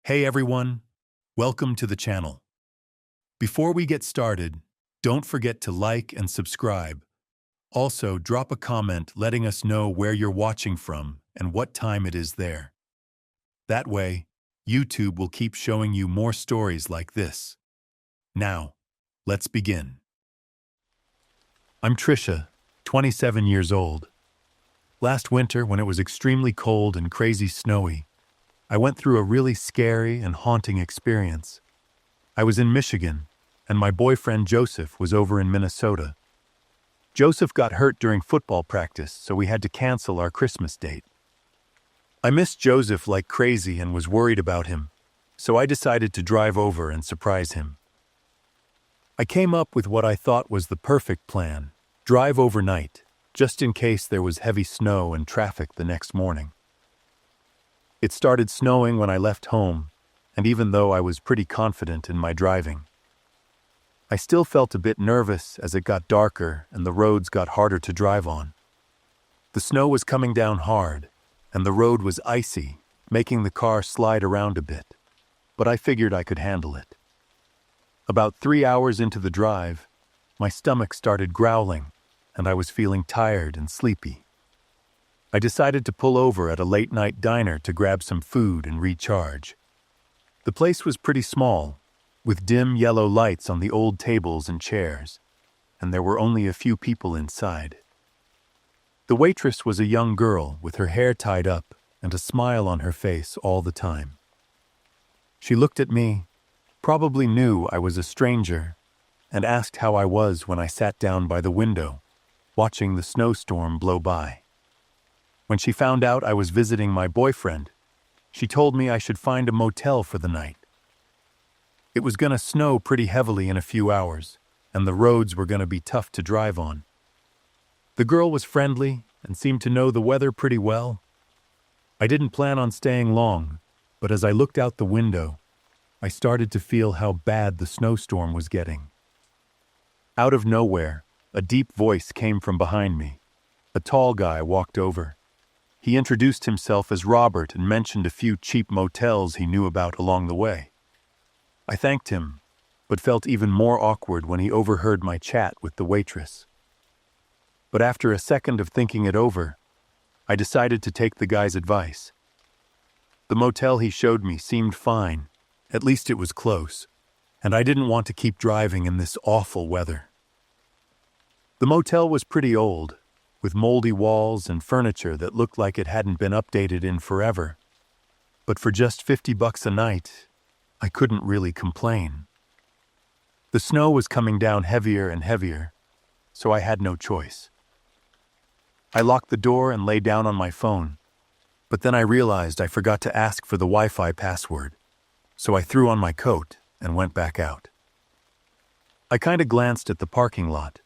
Hey everyone, welcome to the channel. Before we get started, don't forget to like and subscribe. Also, drop a comment letting us know where you're watching from and what time it is there. That way, YouTube will keep showing you more stories like this. Now, let's begin. I'm Trisha, 27 years old. Last winter, when it was extremely cold and crazy snowy, I went through a really scary and haunting experience. I was in Michigan, and my boyfriend Joseph was over in Minnesota. Joseph got hurt during football practice, so we had to cancel our Christmas date. I missed Joseph like crazy and was worried about him, so I decided to drive over and surprise him. I came up with what I thought was the perfect plan: drive overnight, just in case there was heavy snow and traffic the next morning. It started snowing when I left home, and even though I was pretty confident in my driving, I still felt a bit nervous as it got darker and the roads got harder to drive on. The snow was coming down hard, and the road was icy, making the car slide around a bit, but I figured I could handle it. About 3 hours into the drive, my stomach started growling, and I was feeling tired and sleepy. I decided to pull over at a late-night diner to grab some food and recharge. The place was pretty small, with dim yellow lights on the old tables and chairs, and there were only a few people inside. The waitress was a young girl with her hair tied up and a smile on her face all the time. She looked at me, probably knew I was a stranger, and asked how I was when I sat down by the window, watching the snowstorm blow by. When she found out I was visiting my boyfriend, she told me I should find a motel for the night. It was going to snow pretty heavily in a few hours, and the roads were going to be tough to drive on. The girl was friendly and seemed to know the weather pretty well. I didn't plan on staying long, but as I looked out the window, I started to feel how bad the snowstorm was getting. Out of nowhere, a deep voice came from behind me. A tall guy walked over. He introduced himself as Robert and mentioned a few cheap motels he knew about along the way. I thanked him, but felt even more awkward when he overheard my chat with the waitress. But after a second of thinking it over, I decided to take the guy's advice. The motel he showed me seemed fine, at least it was close, and I didn't want to keep driving in this awful weather. The motel was pretty old, with moldy walls and furniture that looked like it hadn't been updated in forever. But for just $50 a night, I couldn't really complain. The snow was coming down heavier and heavier, so I had no choice. I locked the door and lay down on my phone, but then I realized I forgot to ask for the Wi-Fi password, so I threw on my coat and went back out. I kinda glanced at the parking lot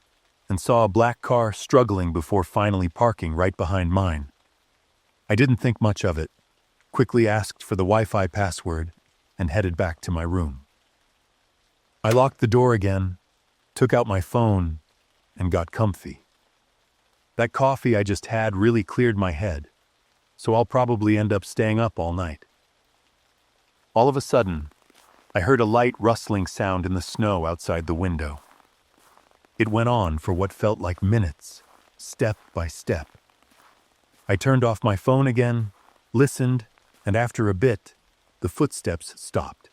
and saw a black car struggling before finally parking right behind mine. I didn't think much of it, quickly asked for the Wi-Fi password, and headed back to my room. I locked the door again, took out my phone, and got comfy. That coffee I just had really cleared my head, so I'll probably end up staying up all night. All of a sudden, I heard a light rustling sound in the snow outside the window. It went on for what felt like minutes, step by step. I turned off my phone again, listened, and after a bit, the footsteps stopped.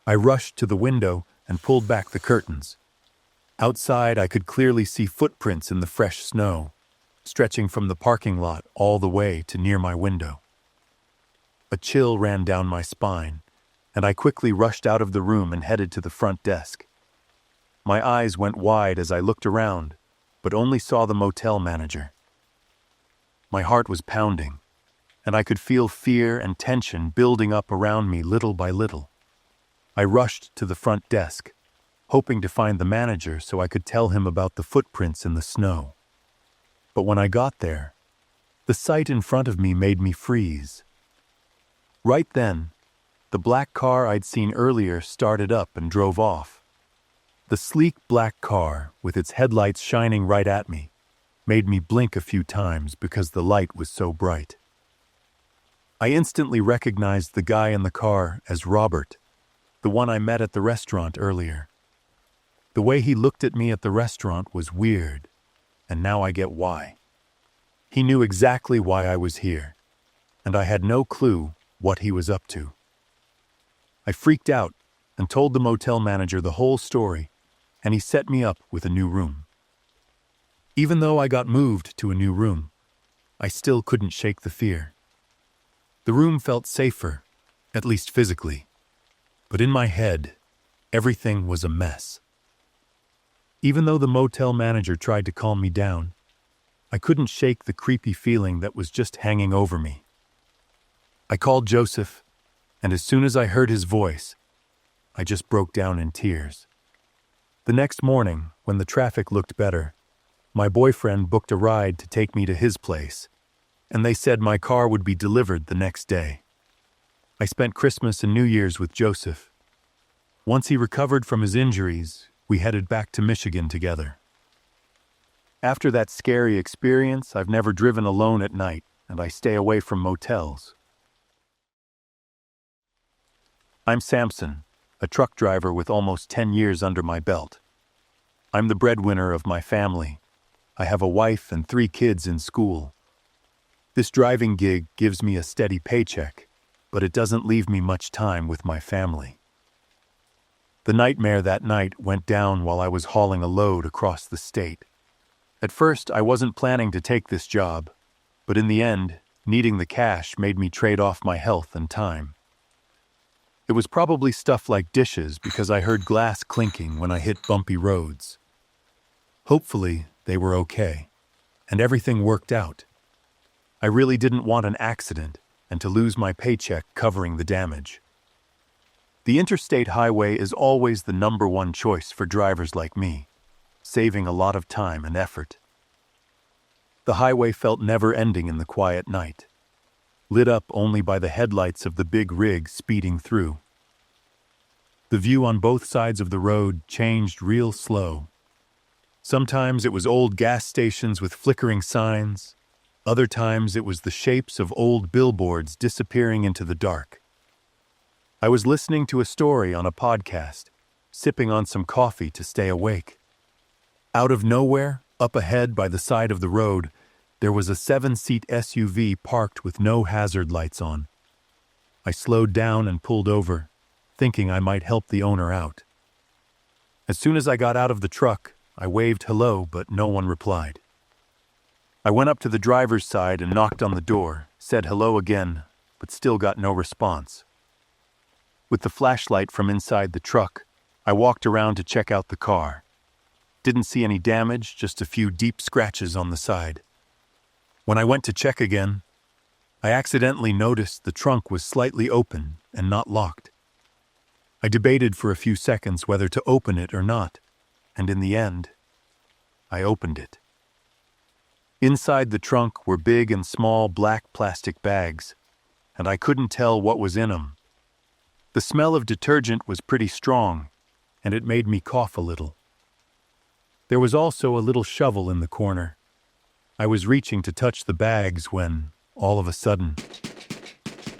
I rushed to the window and pulled back the curtains. Outside, I could clearly see footprints in the fresh snow, stretching from the parking lot all the way to near my window. A chill ran down my spine, and I quickly rushed out of the room and headed to the front desk. My eyes went wide as I looked around, but only saw the motel manager. My heart was pounding, and I could feel fear and tension building up around me little by little. I rushed to the front desk, hoping to find the manager so I could tell him about the footprints in the snow. But when I got there, the sight in front of me made me freeze. Right then, the black car I'd seen earlier started up and drove off. The sleek black car, with its headlights shining right at me, made me blink a few times because the light was so bright. I instantly recognized the guy in the car as Robert, the one I met at the restaurant earlier. The way he looked at me at the restaurant was weird, and now I get why. He knew exactly why I was here, and I had no clue what he was up to. I freaked out and told the motel manager the whole story, and he set me up with a new room. Even though I got moved to a new room, I still couldn't shake the fear. The room felt safer, at least physically, but in my head, everything was a mess. Even though the motel manager tried to calm me down, I couldn't shake the creepy feeling that was just hanging over me. I called Joseph, and as soon as I heard his voice, I just broke down in tears. The next morning, when the traffic looked better, my boyfriend booked a ride to take me to his place, and they said my car would be delivered the next day. I spent Christmas and New Year's with Joseph. Once he recovered from his injuries, we headed back to Michigan together. After that scary experience, I've never driven alone at night, and I stay away from motels. I'm Samson, a truck driver with almost 10 years under my belt. I'm the breadwinner of my family. I have a wife and 3 kids in school. This driving gig gives me a steady paycheck, but it doesn't leave me much time with my family. The nightmare that night went down while I was hauling a load across the state. At first, I wasn't planning to take this job, but in the end, needing the cash made me trade off my health and time. It was probably stuff like dishes because I heard glass clinking when I hit bumpy roads. Hopefully, they were okay, and everything worked out. I really didn't want an accident and to lose my paycheck covering the damage. The interstate highway is always the #1 choice for drivers like me, saving a lot of time and effort. The highway felt never-ending in the quiet night, lit up only by the headlights of the big rig speeding through. The view on both sides of the road changed real slow. Sometimes it was old gas stations with flickering signs. Other times it was the shapes of old billboards disappearing into the dark. I was listening to a story on a podcast, sipping on some coffee to stay awake. Out of nowhere, up ahead by the side of the road, there was a 7-seat SUV parked with no hazard lights on. I slowed down and pulled over, thinking I might help the owner out. As soon as I got out of the truck, I waved hello, but no one replied. I went up to the driver's side and knocked on the door, said hello again, but still got no response. With the flashlight from inside the truck, I walked around to check out the car. Didn't see any damage, just a few deep scratches on the side. When I went to check again, I accidentally noticed the trunk was slightly open and not locked. I debated for a few seconds whether to open it or not, and in the end, I opened it. Inside the trunk were big and small black plastic bags, and I couldn't tell what was in them. The smell of detergent was pretty strong, and it made me cough a little. There was also a little shovel in the corner. I was reaching to touch the bags when, all of a sudden,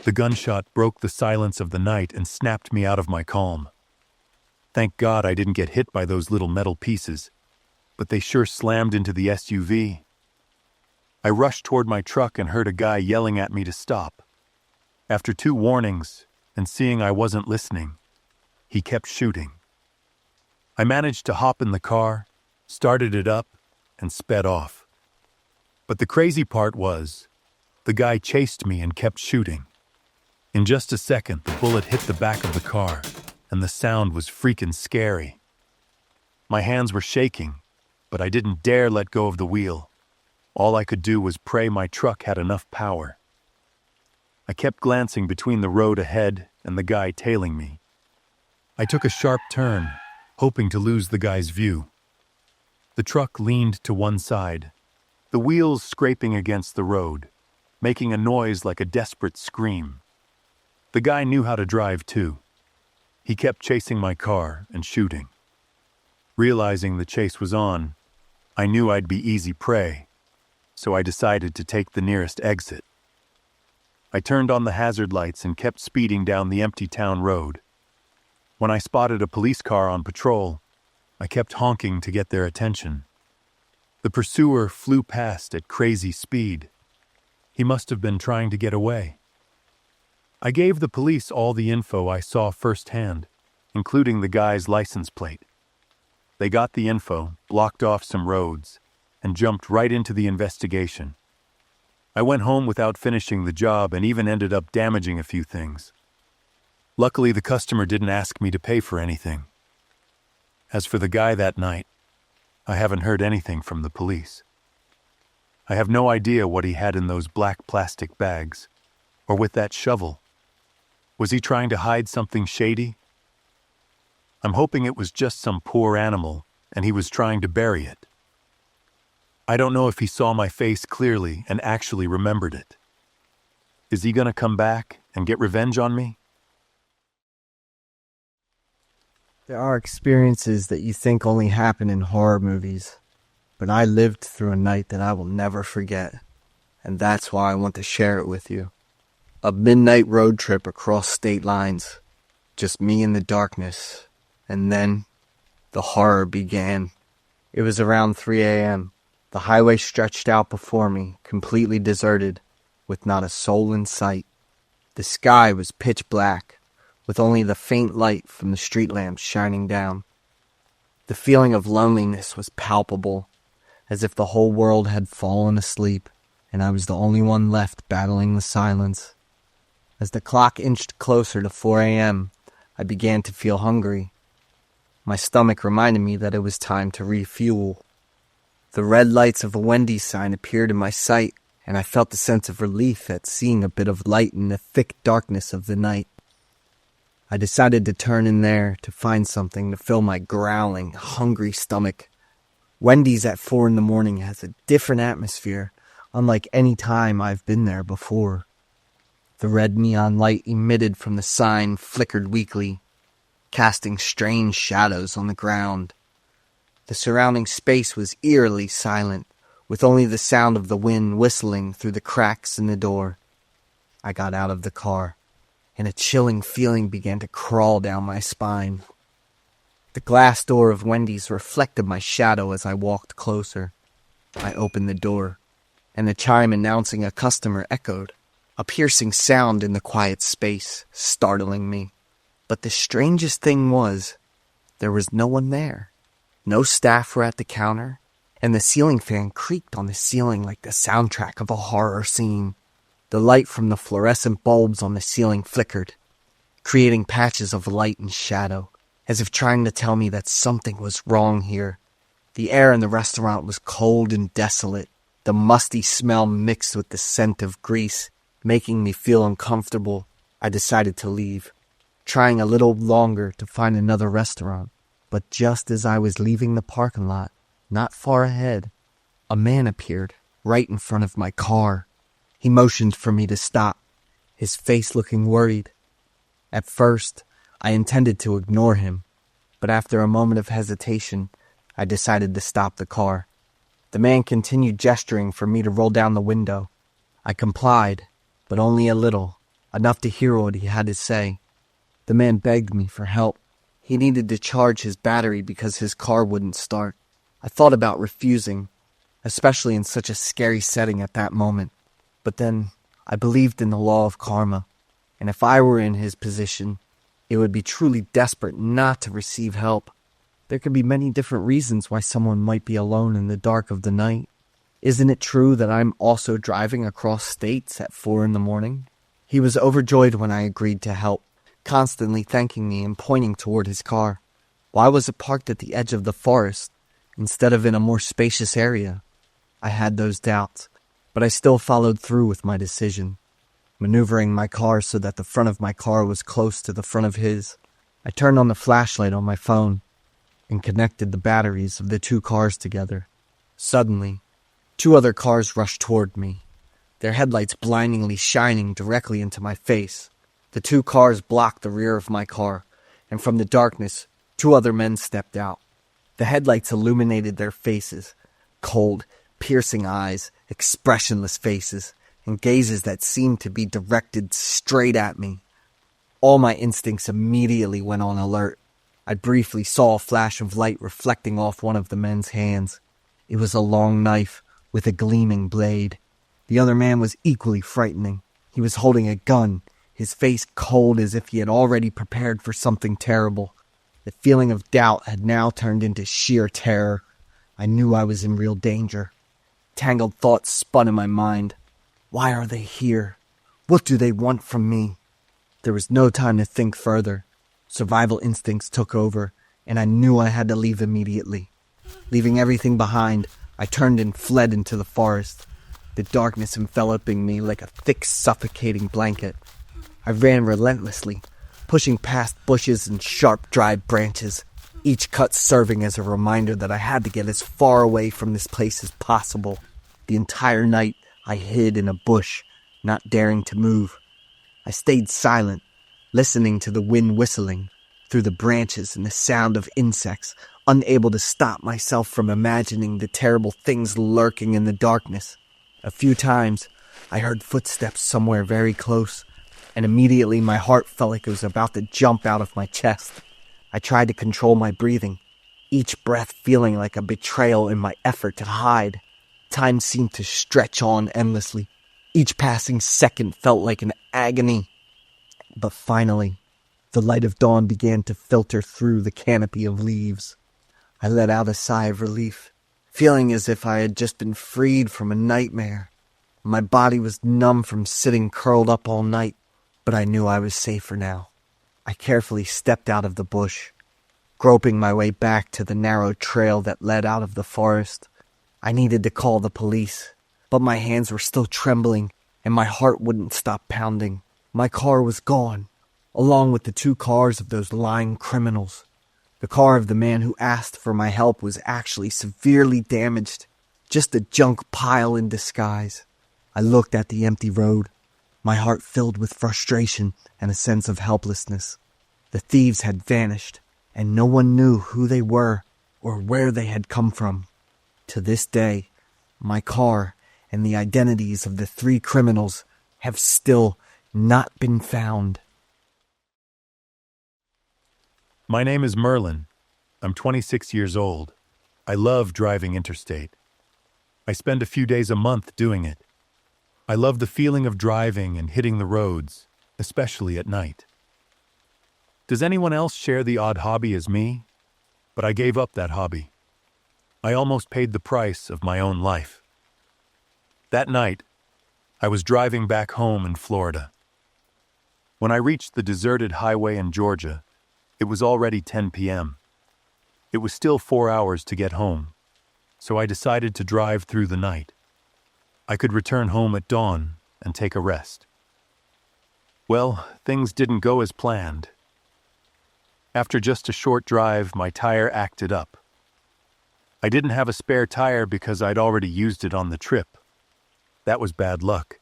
the gunshot broke the silence of the night and snapped me out of my calm. Thank God I didn't get hit by those little metal pieces, but they sure slammed into the SUV. I rushed toward my truck and heard a guy yelling at me to stop. After 2 warnings, and seeing I wasn't listening, he kept shooting. I managed to hop in the car, started it up, and sped off. But the crazy part was, the guy chased me and kept shooting. In just a second, the bullet hit the back of the car, and the sound was freaking scary. My hands were shaking, but I didn't dare let go of the wheel. All I could do was pray my truck had enough power. I kept glancing between the road ahead and the guy tailing me. I took a sharp turn, hoping to lose the guy's view. The truck leaned to one side, the wheels scraping against the road, making a noise like a desperate scream. The guy knew how to drive too. He kept chasing my car and shooting. Realizing the chase was on, I knew I'd be easy prey, so I decided to take the nearest exit. I turned on the hazard lights and kept speeding down the empty town road. When I spotted a police car on patrol, I kept honking to get their attention. The pursuer flew past at crazy speed. He must have been trying to get away. I gave the police all the info I saw firsthand, including the guy's license plate. They got the info, blocked off some roads, and jumped right into the investigation. I went home without finishing the job and even ended up damaging a few things. Luckily, the customer didn't ask me to pay for anything. As for the guy that night, I haven't heard anything from the police. I have no idea what he had in those black plastic bags, or with that shovel. Was he trying to hide something shady? I'm hoping it was just some poor animal and he was trying to bury it. I don't know if he saw my face clearly and actually remembered it. Is he gonna come back and get revenge on me? There are experiences that you think only happen in horror movies, but I lived through a night that I will never forget, and that's why I want to share it with you. A midnight road trip across state lines, just me in the darkness, and then the horror began. It was around 3 a.m. The highway stretched out before me, completely deserted, with not a soul in sight. The sky was pitch black, with only the faint light from the street lamps shining down. The feeling of loneliness was palpable, as if the whole world had fallen asleep, and I was the only one left battling the silence. As the clock inched closer to 4 a.m., I began to feel hungry. My stomach reminded me that it was time to refuel. The red lights of a Wendy's sign appeared in my sight, and I felt a sense of relief at seeing a bit of light in the thick darkness of the night. I decided to turn in there to find something to fill my growling, hungry stomach. Wendy's at 4 in the morning has a different atmosphere, unlike any time I've been there before. The red neon light emitted from the sign flickered weakly, casting strange shadows on the ground. The surrounding space was eerily silent, with only the sound of the wind whistling through the cracks in the door. I got out of the car, and a chilling feeling began to crawl down my spine. The glass door of Wendy's reflected my shadow as I walked closer. I opened the door, and the chime announcing a customer echoed, a piercing sound in the quiet space, startling me. But the strangest thing was, there was no one there. No staff were at the counter, and the ceiling fan creaked on the ceiling like the soundtrack of a horror scene. The light from the fluorescent bulbs on the ceiling flickered, creating patches of light and shadow, as if trying to tell me that something was wrong here. The air in the restaurant was cold and desolate, the musty smell mixed with the scent of grease, making me feel uncomfortable. I decided to leave, trying a little longer to find another restaurant. But just as I was leaving the parking lot, not far ahead, a man appeared right in front of my car. He motioned for me to stop, his face looking worried. At first, I intended to ignore him, but after a moment of hesitation, I decided to stop the car. The man continued gesturing for me to roll down the window. I complied, but only a little, enough to hear what he had to say. The man begged me for help. He needed to charge his battery because his car wouldn't start. I thought about refusing, especially in such a scary setting at that moment. But then, I believed in the law of karma, and if I were in his position, it would be truly desperate not to receive help. There could be many different reasons why someone might be alone in the dark of the night. Isn't it true that I'm also driving across states at 4 in the morning? He was overjoyed when I agreed to help, constantly thanking me and pointing toward his car. Why was it parked at the edge of the forest instead of in a more spacious area? I had those doubts, but I still followed through with my decision, maneuvering my car so that the front of my car was close to the front of his. I turned on the flashlight on my phone and connected the batteries of the two cars together. Suddenly, 2 other cars rushed toward me, their headlights blindingly shining directly into my face. The 2 cars blocked the rear of my car, and from the darkness, 2 other men stepped out. The headlights illuminated their faces, cold, piercing eyes, expressionless faces, and gazes that seemed to be directed straight at me. All my instincts immediately went on alert. I briefly saw a flash of light reflecting off one of the men's hands. It was a long knife with a gleaming blade. The other man was equally frightening. He was holding a gun, his face cold as if he had already prepared for something terrible. The feeling of doubt had now turned into sheer terror. I knew I was in real danger. Tangled thoughts spun in my mind. Why are they here? What do they want from me? There was no time to think further. Survival instincts took over, and I knew I had to leave immediately. Leaving everything behind, I turned and fled into the forest, the darkness enveloping me like a thick, suffocating blanket. I ran relentlessly, pushing past bushes and sharp, dry branches, each cut serving as a reminder that I had to get as far away from this place as possible. The entire night, I hid in a bush, not daring to move. I stayed silent, listening to the wind whistling through the branches and the sound of insects, unable to stop myself from imagining the terrible things lurking in the darkness. A few times, I heard footsteps somewhere very close, and immediately my heart felt like it was about to jump out of my chest. I tried to control my breathing, each breath feeling like a betrayal in my effort to hide. Time seemed to stretch on endlessly. Each passing second felt like an agony. But finally, the light of dawn began to filter through the canopy of leaves. I let out a sigh of relief, feeling as if I had just been freed from a nightmare. My body was numb from sitting curled up all night, but I knew I was safer now. I carefully stepped out of the bush, groping my way back to the narrow trail that led out of the forest. I needed to call the police, but my hands were still trembling and my heart wouldn't stop pounding. My car was gone, along with the 2 cars of those lying criminals. The car of the man who asked for my help was actually severely damaged, just a junk pile in disguise. I looked at the empty road, my heart filled with frustration and a sense of helplessness. The thieves had vanished, and no one knew who they were or where they had come from. To this day, my car and the identities of the 3 criminals have still not been found. My name is Merlin. I'm 26 years old. I love driving interstate. I spend a few days a month doing it. I love the feeling of driving and hitting the roads, especially at night. Does anyone else share the odd hobby as me? But I gave up that hobby. I almost paid the price of my own life. That night, I was driving back home in Florida. When I reached the deserted highway in Georgia, it was already 10 p.m. It was still 4 hours to get home, so I decided to drive through the night. I could return home at dawn and take a rest. Well, things didn't go as planned. After just a short drive, my tire acted up. I didn't have a spare tire because I'd already used it on the trip. That was bad luck,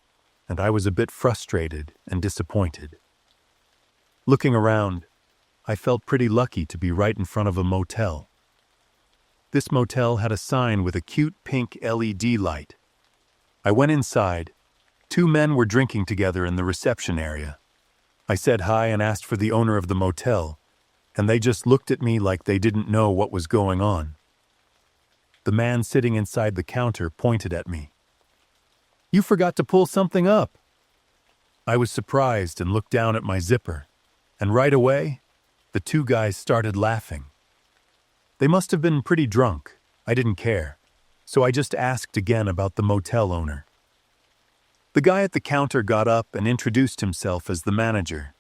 and I was a bit frustrated and disappointed. Looking around, I felt pretty lucky to be right in front of a motel. This motel had a sign with a cute pink LED light. I went inside. 2 men were drinking together in the reception area. I said hi and asked for the owner of the motel, and they just looked at me like they didn't know what was going on. The man sitting inside the counter pointed at me. "You forgot to pull something up." I was surprised and looked down at my zipper, and right away, the 2 guys started laughing. They must have been pretty drunk. I didn't care, so I just asked again about the motel owner. The guy at the counter got up and introduced himself as the manager.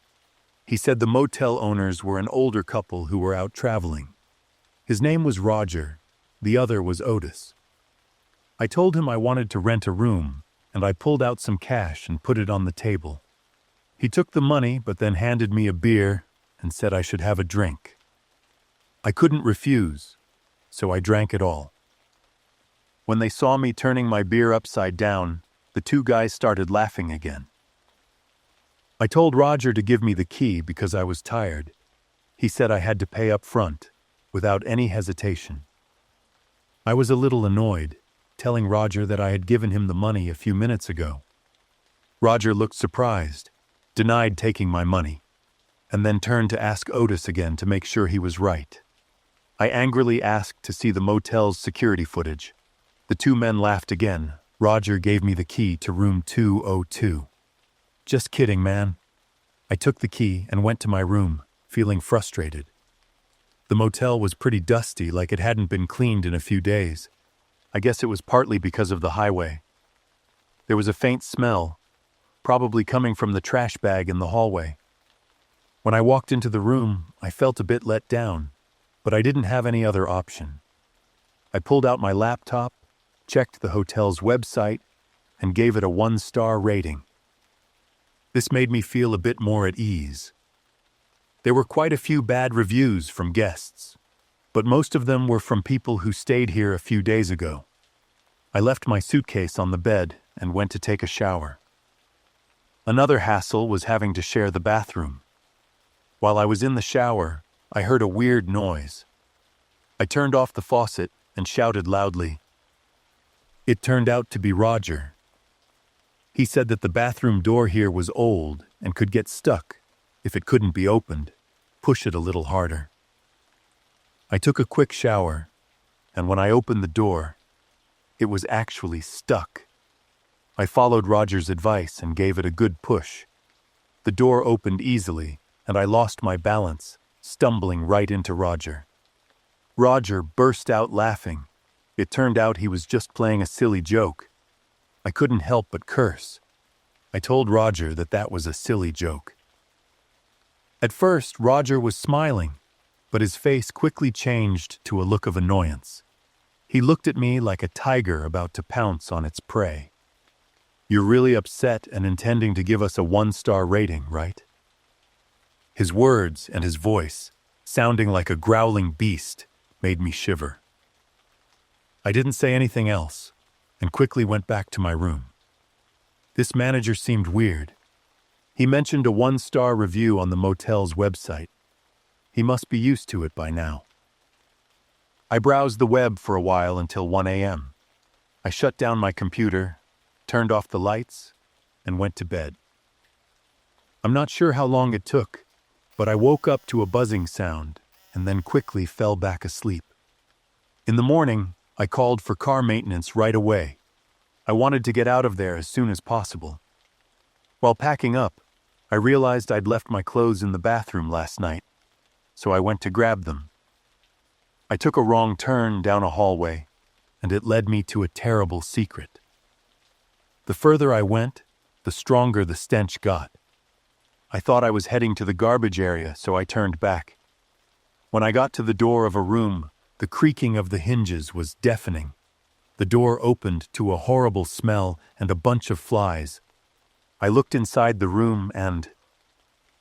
He said the motel owners were an older couple who were out traveling. His name was Roger, the other was Otis. I told him I wanted to rent a room, and I pulled out some cash and put it on the table. He took the money but then handed me a beer and said I should have a drink. I couldn't refuse, so I drank it all. When they saw me turning my beer upside down, the 2 guys started laughing again. I told Roger to give me the key because I was tired. He said I had to pay up front, without any hesitation. I was a little annoyed, telling Roger that I had given him the money a few minutes ago. Roger looked surprised, denied taking my money, and then turned to ask Otis again to make sure he was right. I angrily asked to see the motel's security footage. The two men laughed again. Roger gave me the key to room 202. Just kidding, man. I took the key and went to my room, feeling frustrated. The motel was pretty dusty, like it hadn't been cleaned in a few days. I guess it was partly because of the highway. There was a faint smell, probably coming from the trash bag in the hallway. When I walked into the room, I felt a bit let down, but I didn't have any other option. I pulled out my laptop, checked the hotel's website, and gave it a 1-star rating. This made me feel a bit more at ease. There were quite a few bad reviews from guests, but most of them were from people who stayed here a few days ago. I left my suitcase on the bed and went to take a shower. Another hassle was having to share the bathroom. While I was in the shower, I heard a weird noise. I turned off the faucet and shouted loudly. It turned out to be Roger. He said that the bathroom door here was old and could get stuck. If it couldn't be opened, push it a little harder. I took a quick shower, and when I opened the door, it was actually stuck. I followed Roger's advice and gave it a good push. The door opened easily, and I lost my balance, stumbling right into Roger. Roger burst out laughing. It turned out he was just playing a silly joke. I couldn't help but curse. I told Roger that that was a silly joke. At first, Roger was smiling, but his face quickly changed to a look of annoyance. He looked at me like a tiger about to pounce on its prey. You're really upset and intending to give us a 1-star rating, right? His words and his voice, sounding like a growling beast, made me shiver. I didn't say anything else, and quickly went back to my room. This manager seemed weird. He mentioned a 1-star review on the motel's website. He must be used to it by now. I browsed the web for a while until 1 a.m. I shut down my computer, turned off the lights, and went to bed. I'm not sure how long it took, but I woke up to a buzzing sound and then quickly fell back asleep. In the morning, I called for car maintenance right away. I wanted to get out of there as soon as possible. While packing up, I realized I'd left my clothes in the bathroom last night, so I went to grab them. I took a wrong turn down a hallway, and it led me to a terrible secret. The further I went, the stronger the stench got. I thought I was heading to the garbage area, so I turned back. When I got to the door of a room, the creaking of the hinges was deafening. The door opened to a horrible smell and a bunch of flies. I looked inside the room and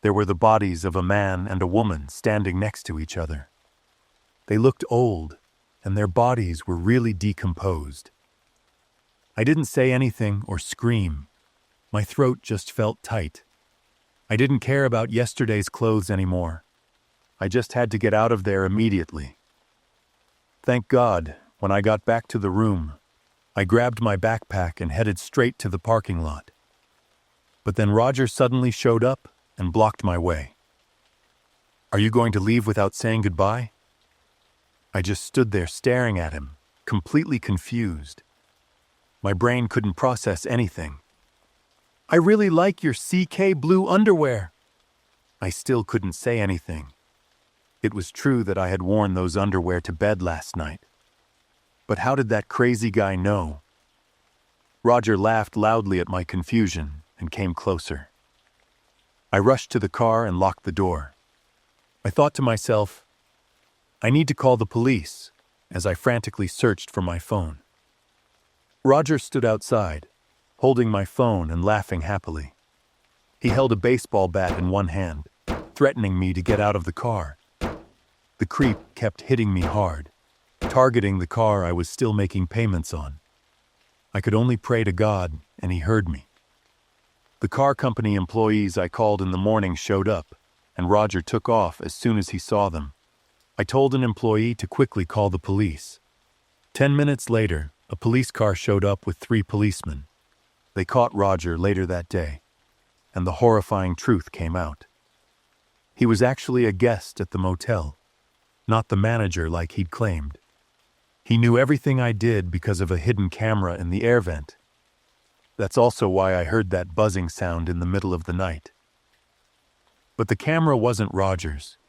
there were the bodies of a man and a woman standing next to each other. They looked old, and their bodies were really decomposed. I didn't say anything or scream. My throat just felt tight. I didn't care about yesterday's clothes anymore. I just had to get out of there immediately. Thank God, when I got back to the room, I grabbed my backpack and headed straight to the parking lot. But then Roger suddenly showed up and blocked my way. Are you going to leave without saying goodbye? I just stood there staring at him, completely confused. My brain couldn't process anything. I really like your CK blue underwear. I still couldn't say anything. It was true that I had worn those underwear to bed last night. But how did that crazy guy know? Roger laughed loudly at my confusion and came closer. I rushed to the car and locked the door. I thought to myself, I need to call the police, as I frantically searched for my phone. Roger stood outside, holding my phone and laughing happily. He held a baseball bat in one hand, threatening me to get out of the car. The creep kept hitting me hard, targeting the car I was still making payments on. I could only pray to God, and he heard me. The car company employees I called in the morning showed up, and Roger took off as soon as he saw them. I told an employee to quickly call the police. 10 minutes later, a police car showed up with 3 policemen. They caught Roger later that day, and the horrifying truth came out. He was actually a guest at the motel, not the manager like he'd claimed. He knew everything I did because of a hidden camera in the air vent. That's also why I heard that buzzing sound in the middle of the night. But the camera wasn't Roger's.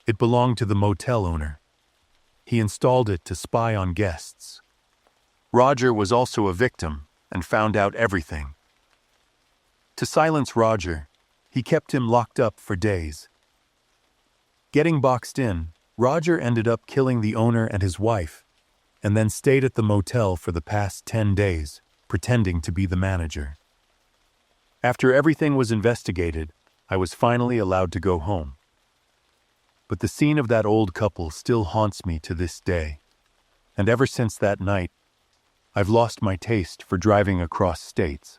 It belonged to the motel owner. He installed it to spy on guests. Roger was also a victim and found out everything. To silence Roger, he kept him locked up for days. Getting boxed in, Roger ended up killing the owner and his wife, and then stayed at the motel for the past 10 days, pretending to be the manager. After everything was investigated, I was finally allowed to go home. But the scene of that old couple still haunts me to this day, and ever since that night, I've lost my taste for driving across states.